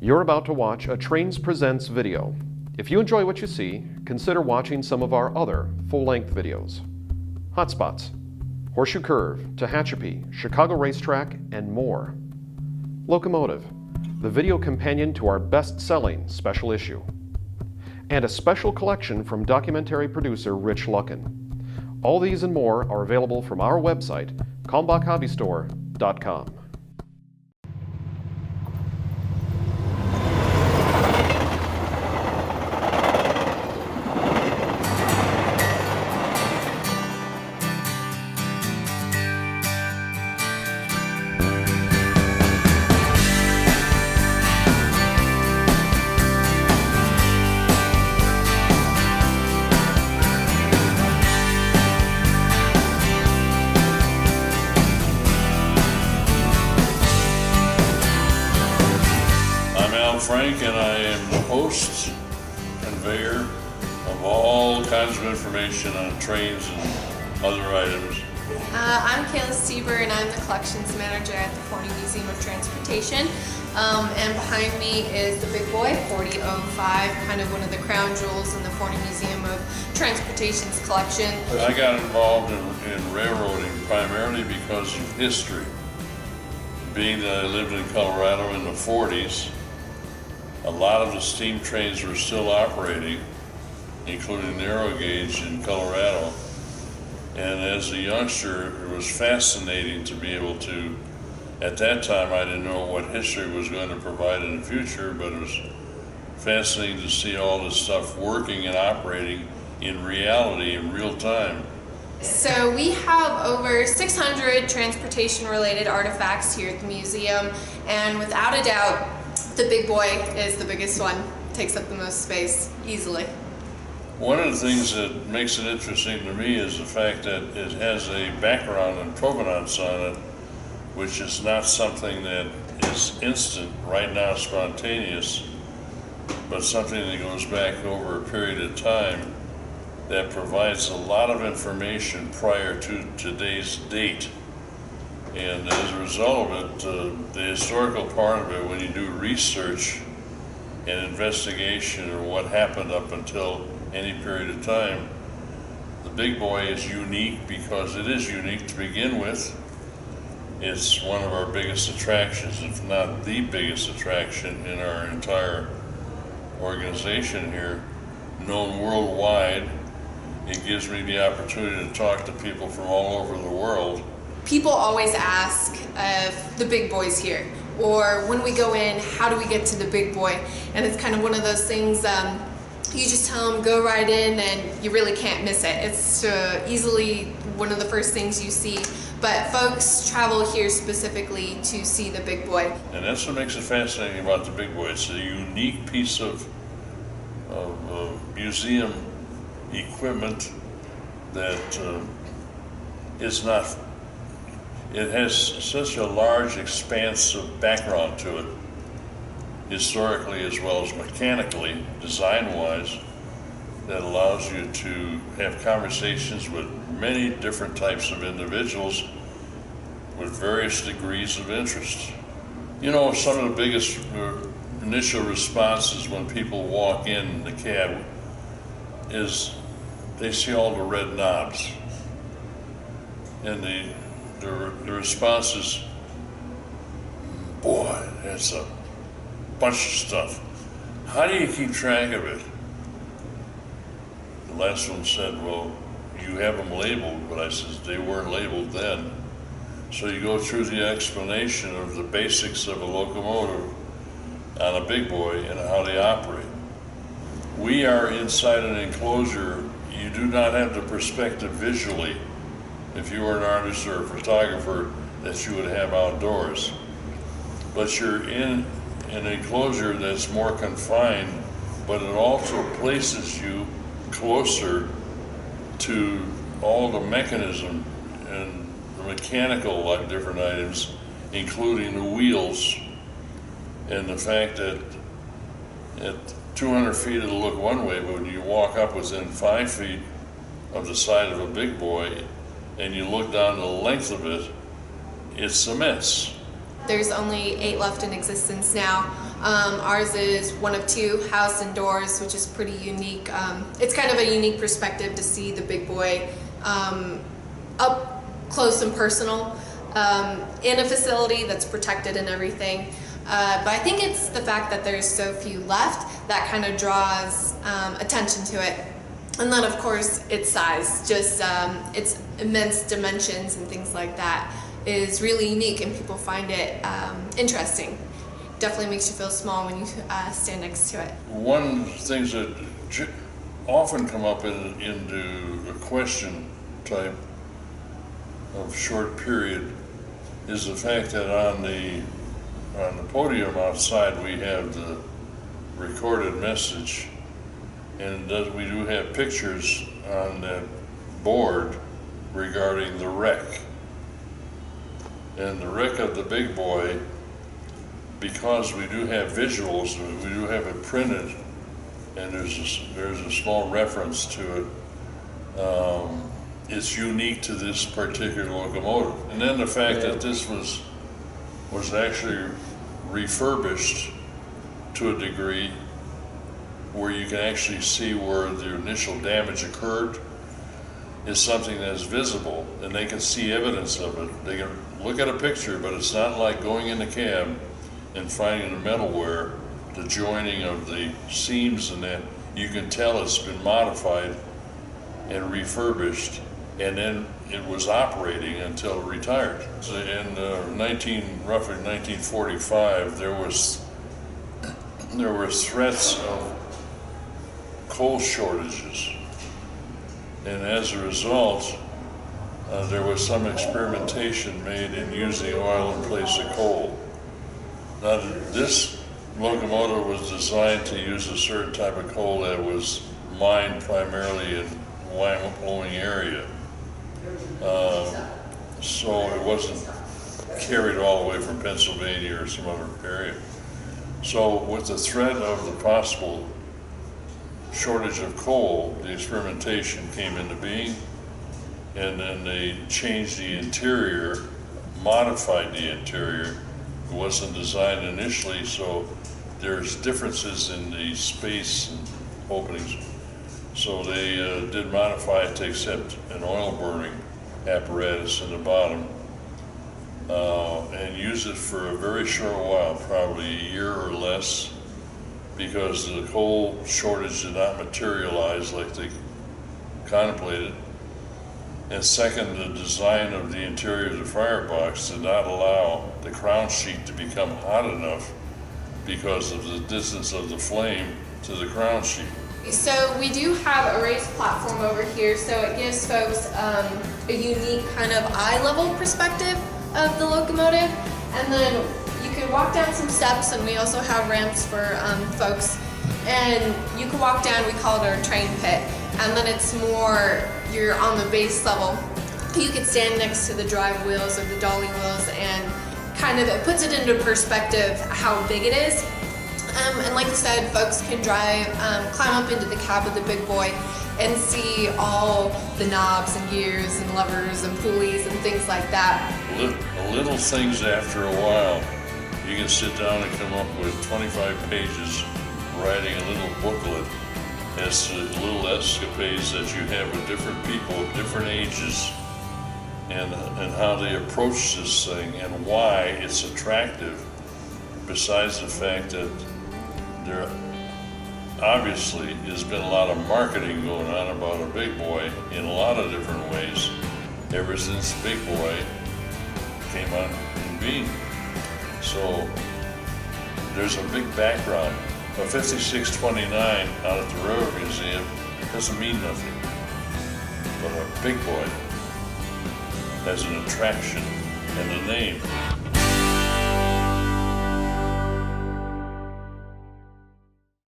You're about to watch a Trains Presents video. If you enjoy what you see, consider watching some of our other full-length videos. Hotspots, Horseshoe Curve, Tehachapi, Chicago Racetrack, and more. Locomotive, the video companion to our best-selling special issue. And a special collection from documentary producer Rich Lucken. All these and more are available from our website, kalmbachhobbystore.com. Frank, and I am the host, conveyor of all kinds of information on trains and other items. I'm Kayla Stieber, and I'm the collections manager at the Forney Museum of Transportation. And behind me is the big boy, 4005, kind of one of the crown jewels in the Forney Museum of Transportation's collection. I got involved in railroading primarily because of history. Being that I lived in Colorado in the 40s, a lot of the steam trains were still operating, including narrow gauge in Colorado. And as a youngster, it was fascinating to be able to, at that time I didn't know what history was going to provide in the future, but it was fascinating to see all this stuff working and operating in reality in real time. So we have over 600 transportation related artifacts here at the museum, and without a doubt, the big boy is the biggest one, takes up the most space, easily. One of the things that makes it interesting to me is the fact that it has a background and provenance on it, which is not something that is instant, right now spontaneous, but something that goes back over a period of time that provides a lot of information prior to today's date. And as a result of it, the historical part of it, when you do research and investigation or what happened up until any period of time, the big boy is unique because it is unique to begin with. It's one of our biggest attractions, if not the biggest attraction in our entire organization here, known worldwide. It gives me the opportunity to talk to people from all over the world. People always ask if the big boy's here, or when we go in, how do we get to the big boy? And it's kind of one of those things, you just tell them, go right in, and you really can't miss it. It's easily one of the first things you see, but folks travel here specifically to see the big boy. And that's what makes it fascinating about the big boy. It's a unique piece of museum equipment that is not. It has such a large expanse of background to it, historically as well as mechanically, design-wise, that allows you to have conversations with many different types of individuals with various degrees of interest. You know, some of the biggest initial responses when people walk in the cab is they see all the red knobs, and the response is, boy, that's a bunch of stuff. How do you keep track of it? The last one said, well, you have them labeled, but I said, they weren't labeled then. So you go through the explanation of the basics of a locomotive on a big boy and how they operate. We are inside an enclosure. You do not have the perspective visually, if you were an artist or a photographer, that you would have outdoors. But you're in an enclosure that's more confined, but it also places you closer to all the mechanism and the mechanical different items, including the wheels, and the fact that at 200 feet it'll look one way, but when you walk up within 5 feet of the side of a big boy and you look down the length of it, it's immense. There's only 8 left in existence now. Ours is one of 2, house and doors, which is pretty unique. It's kind of a unique perspective to see the big boy up close and personal in a facility that's protected and everything. But I think it's the fact that there's so few left that kind of draws attention to it. And then of course its size, just its immense dimensions and things like that is really unique, and people find it interesting. Definitely makes you feel small when you stand next to it. One of the things that often come up into a question type of short period is the fact that on the podium outside we have the recorded message, and we do have pictures on that board regarding the wreck. And the wreck of the big boy, because we do have visuals, we do have it printed, and there's a small reference to it. It's unique to this particular locomotive. And then the fact that this was actually refurbished to a degree where you can actually see where the initial damage occurred is something that's visible, and they can see evidence of it. They can look at a picture, but it's not like going in the cab and finding the metalware, the joining of the seams and that. You can tell it's been modified and refurbished, and then it was operating until it retired. So in roughly 1945, there were threats of coal shortages, and as a result, there was some experimentation made in using oil in place of coal. Now, this locomotive was designed to use a certain type of coal that was mined primarily in Wyoming area. So it wasn't carried all the way from Pennsylvania or some other area. So with the threat of the possible shortage of coal, the experimentation came into being, and then they changed the interior, modified the interior. It wasn't designed initially, so there's differences in the space and openings. So they did modify it to accept an oil burning apparatus in the bottom and use it for a very short while, probably a year or less, because the coal shortage did not materialize like they contemplated. And second, the design of the interior of the firebox did not allow the crown sheet to become hot enough because of the distance of the flame to the crown sheet. So we do have a raised platform over here, so it gives folks a unique kind of eye-level perspective of the locomotive. And then you can walk down some steps, and we also have ramps for folks. And you can walk down, we call it our train pit, and then it's more, you're on the base level. You can stand next to the drive wheels or the dolly wheels, and kind of, it puts it into perspective how big it is. And like I said, folks can climb up into the cab of the big boy and see all the knobs and gears and levers and pulleys and things like that. Little things after a while, you can sit down and come up with 25 pages writing a little booklet as to little escapades that you have with different people of different ages, and how they approach this thing and why it's attractive, besides the fact that there obviously has been a lot of marketing going on about a big boy in a lot of different ways ever since Big Boy came on in being. So there's a big background. A 5629 out at the Railroad Museum doesn't mean nothing, but a big boy has an attraction and a name.